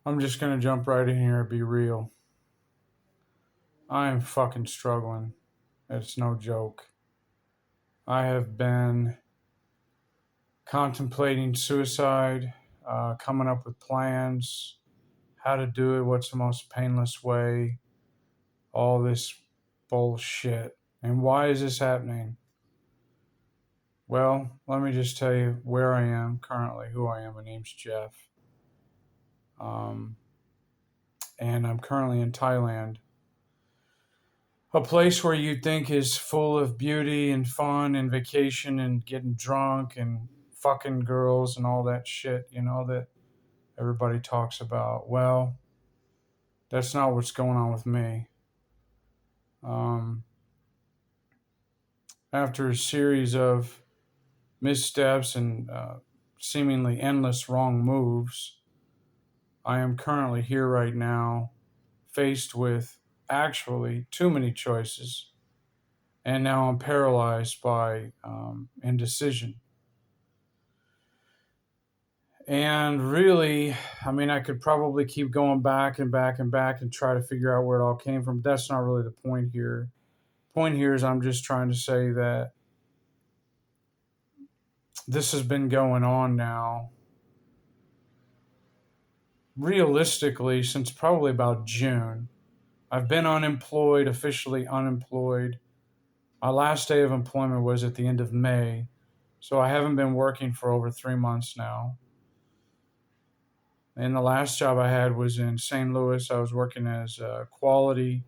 I'm just gonna jump right in here and be real. I am fucking struggling. It's no joke. I have been contemplating suicide, coming up with plans, how to do it, what's the most painless way, all this bullshit. And why is this happening? Well, let me just tell you where I am currently, who I am. My name's Jeff. Um, and I'm currently in Thailand, a place where you think is full of beauty and fun and vacation and getting drunk and fucking girls and all that shit, that everybody talks about. Well, that's not what's going on with me. Um, After a series of missteps and seemingly endless wrong moves, I am currently here right now, faced with actually too many choices, and now I'm paralyzed by indecision. And really, I mean, I could probably keep going back and back and back and try to figure out where it all came from. But that's not really the point here. Point here is I'm just trying to say that this has been going on now, realistically, since probably about June. I've been unemployed, officially unemployed. My last day of employment was at the end of May. So I haven't been working for over 3 months now. And the last job I had was in St. Louis. I was working as a quality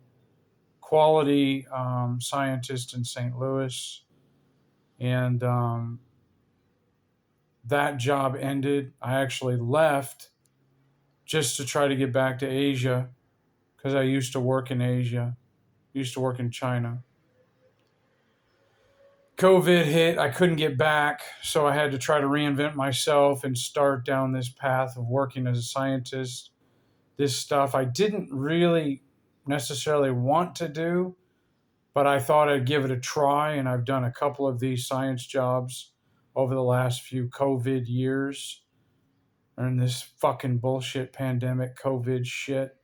scientist in St. Louis, and that job ended. I actually left just to try to get back to Asia because I used to work in Asia, used to work in China. COVID hit, I couldn't get back, so I had to try to reinvent myself and start down this path of working as a scientist. This stuff I didn't really necessarily want to do, but I thought I'd give it a try, and I've done a couple of these science jobs over the last few COVID years, and this fucking bullshit pandemic, COVID shit,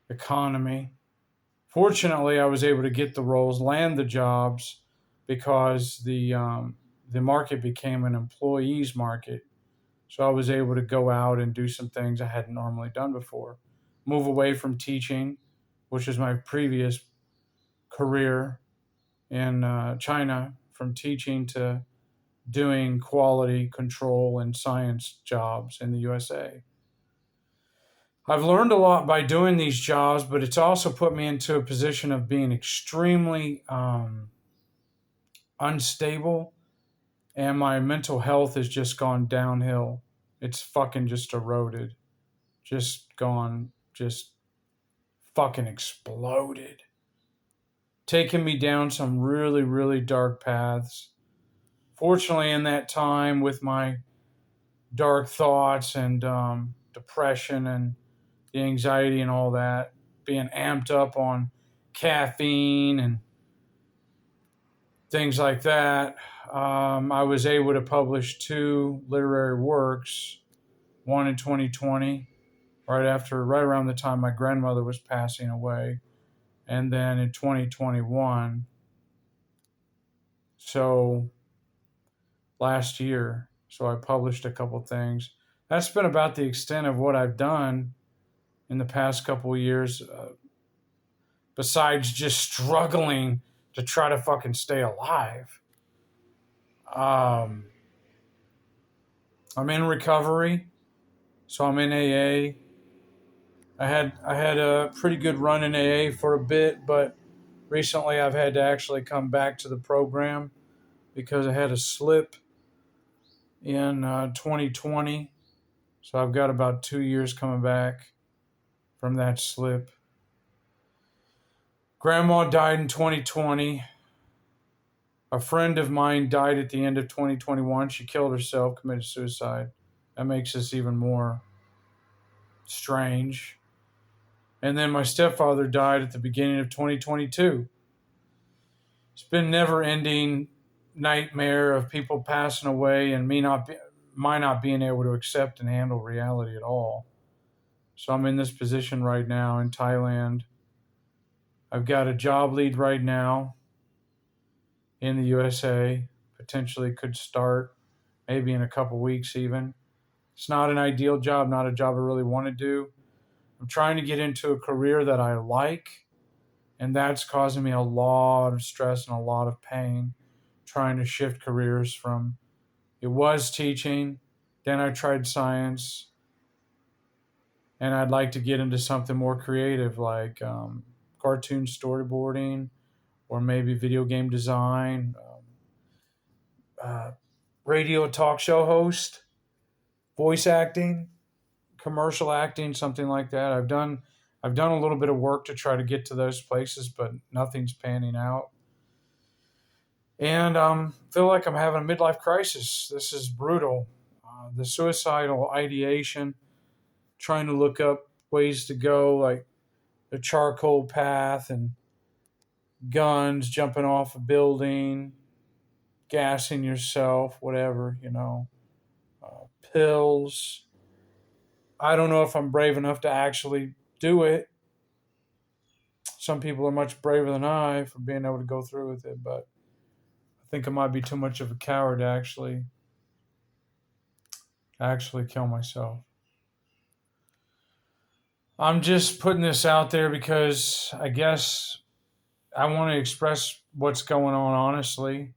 economy. Fortunately, I was able to get the roles, land the jobs, because the market became an employees market. So I was able to go out and do some things I hadn't normally done before. Move away from teaching, which was my previous career in China, from teaching to doing quality control and science jobs in the USA. I've learned a lot by doing these jobs, but it's also put me into a position of being extremely unstable, and my mental health has just gone downhill. It's fucking just eroded, just gone, just fucking exploded, taking me down some really, really dark paths. Fortunately, in that time, with my dark thoughts and depression and the anxiety and all that, being amped up on caffeine and things like that, I was able to publish two literary works, one in 2020, right around the time my grandmother was passing away, and then in 2021, so last year. So I published a couple things. That's been about the extent of what I've done in the past couple of years, besides just struggling to try to fucking stay alive. Um, I'm in recovery, so I'm in AA. I had a pretty good run in AA for a bit, but recently I've had to actually come back to the program because I had a slip in 2020. So I've got about 2 years coming back from that slip. Grandma died in 2020. A friend of mine died at the end of 2021. She killed herself, committed suicide. That makes this even more strange. And then my stepfather died at the beginning of 2022. It's been never ending nightmare of people passing away and my not being able to accept and handle reality at all. So I'm in this position right now in Thailand. I've got a job lead right now in the USA, potentially could start maybe in a couple weeks even. It's not an ideal job, not a job I really want to do. I'm trying to get into a career that I like, and that's causing me a lot of stress and a lot of pain trying to shift careers from it was teaching, then I tried science, and I'd like to get into something more creative like cartoon storyboarding or maybe video game design, uh, radio talk show host, voice acting, commercial acting, something like that. I've done a little bit of work to try to get to those places, but nothing's panning out. And feel like I'm having a midlife crisis. This is brutal. The suicidal ideation, trying to look up ways to go, like the charcoal path and guns, jumping off a building, gassing yourself, whatever, pills. I don't know if I'm brave enough to actually do it. Some people are much braver than I for being able to go through with it, but I think I might be too much of a coward to actually kill myself. I'm just putting this out there because I guess I want to express what's going on honestly,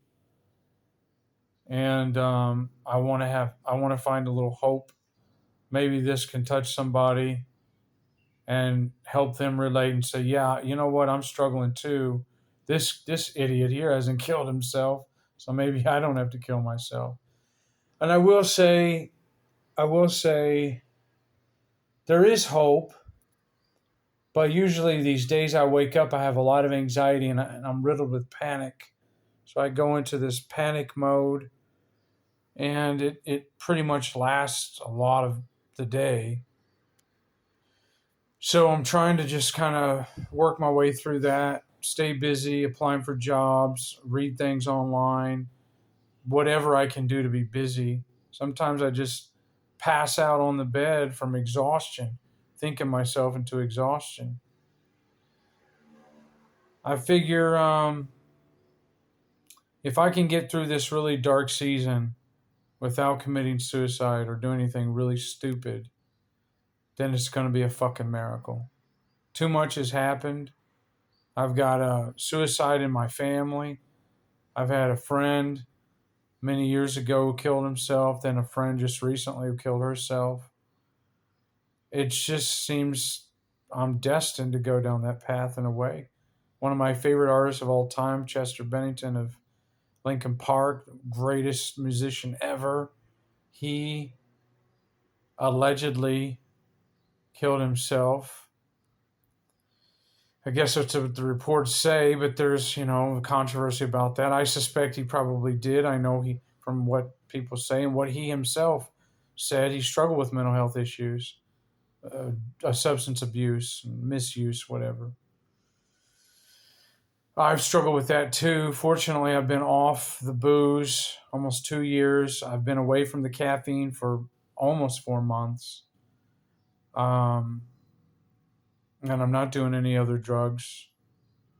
and I want to find a little hope. Maybe this can touch somebody and help them relate and say, yeah, you know what, I'm struggling too. This idiot here hasn't killed himself, so maybe I don't have to kill myself. And I will say, there is hope, but usually these days I wake up, I have a lot of anxiety and I'm riddled with panic. So I go into this panic mode, and it pretty much lasts a lot of the day. So I'm trying to just kind of work my way through that, stay busy, applying for jobs, read things online, whatever I can do to be busy. Sometimes I just pass out on the bed from exhaustion, thinking myself into exhaustion. I figure if I can get through this really dark season without committing suicide or doing anything really stupid, then it's going to be a fucking miracle. Too much has happened. I've got a suicide in my family. I've had a friend many years ago who killed himself, then a friend just recently who killed herself. It just seems I'm destined to go down that path in a way. One of my favorite artists of all time, Chester Bennington of Linkin Park, greatest musician ever, he allegedly killed himself. I guess that's what the reports say, but there's, a controversy about that. I suspect he probably did. I know from what people say and what he himself said, he struggled with mental health issues, substance abuse, misuse, whatever. I've struggled with that too. Fortunately, I've been off the booze almost 2 years. I've been away from the caffeine for almost 4 months. Um, and I'm not doing any other drugs.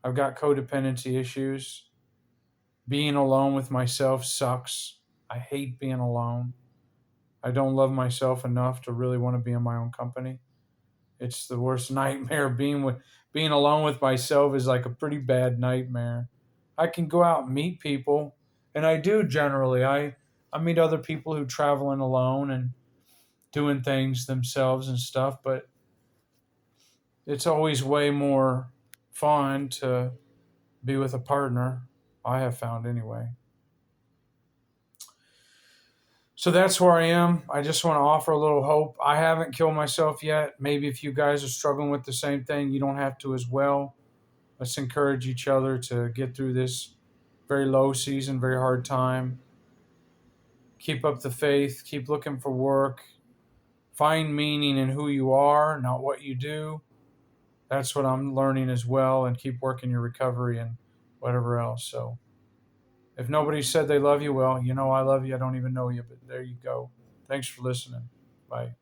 I've got codependency issues. Being alone with myself sucks. I hate being alone. I don't love myself enough to really want to be in my own company. It's the worst nightmare. Being alone with myself is like a pretty bad nightmare. I can go out and meet people, and I do generally. I meet other people who traveling alone and doing things themselves and stuff, but it's always way more fun to be with a partner. I have found anyway. So that's where I am. I just want to offer a little hope. I haven't killed myself yet. Maybe if you guys are struggling with the same thing, you don't have to as well. Let's encourage each other to get through this very low season, very hard time. Keep up the faith, keep looking for work, find meaning in who you are, not what you do. That's what I'm learning as well, and keep working your recovery and whatever else. So if nobody said they love you, well, I love you. I don't even know you, but there you go. Thanks for listening. Bye.